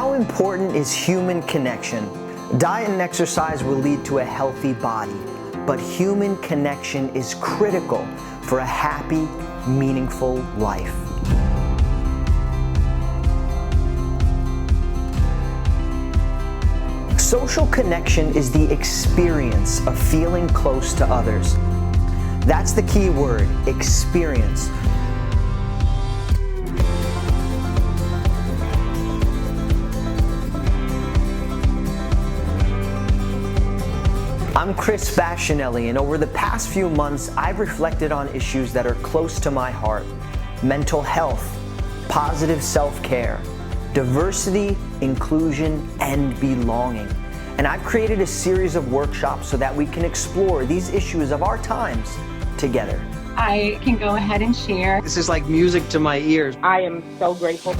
How important is human connection? Diet and exercise will lead to a healthy body, but human connection is critical for a happy, meaningful life. Social connection is the experience of feeling close to others. That's the key word, experience. I'm Bashinelli, and over the past few months, I've reflected on issues that are close to my heart: mental health, positive self-care, diversity, inclusion, and belonging. And I've created a series of workshops so that we can explore these issues of our times together. I can go ahead and share. This is like music to my ears. I am so grateful.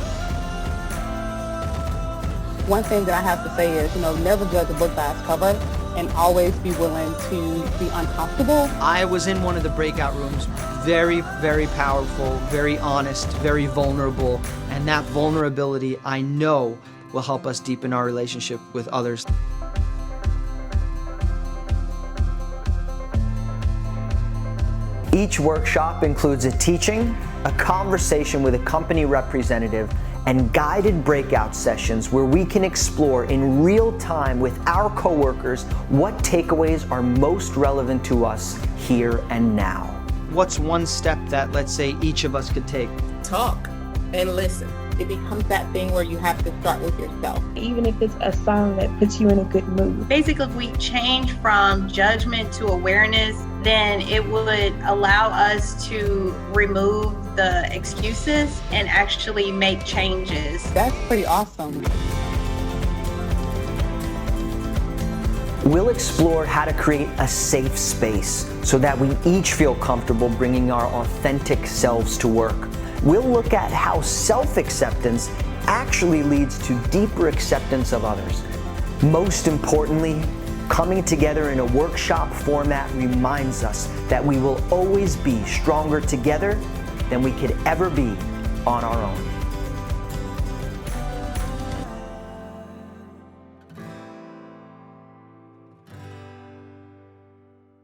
One thing that I have to say is, never judge a book by its cover, and always be willing to be uncomfortable. I was in one of the breakout rooms, very, very powerful, very honest, very vulnerable, and that vulnerability, I know, will help us deepen our relationship with others. Each workshop includes a teaching, a conversation with a company representative, and guided breakout sessions where we can explore in real time with our coworkers what takeaways are most relevant to us here and now. What's one step that, let's say, each of us could take? Talk and listen. It becomes that thing where you have to start with yourself. Even if it's a song that puts you in a good mood. Basically, if we change from judgment to awareness, then it would allow us to remove the excuses and actually make changes. That's pretty awesome. We'll explore how to create a safe space so that we each feel comfortable bringing our authentic selves to work. We'll look at how self-acceptance actually leads to deeper acceptance of others. Most importantly, coming together in a workshop format reminds us that we will always be stronger together than we could ever be on our own.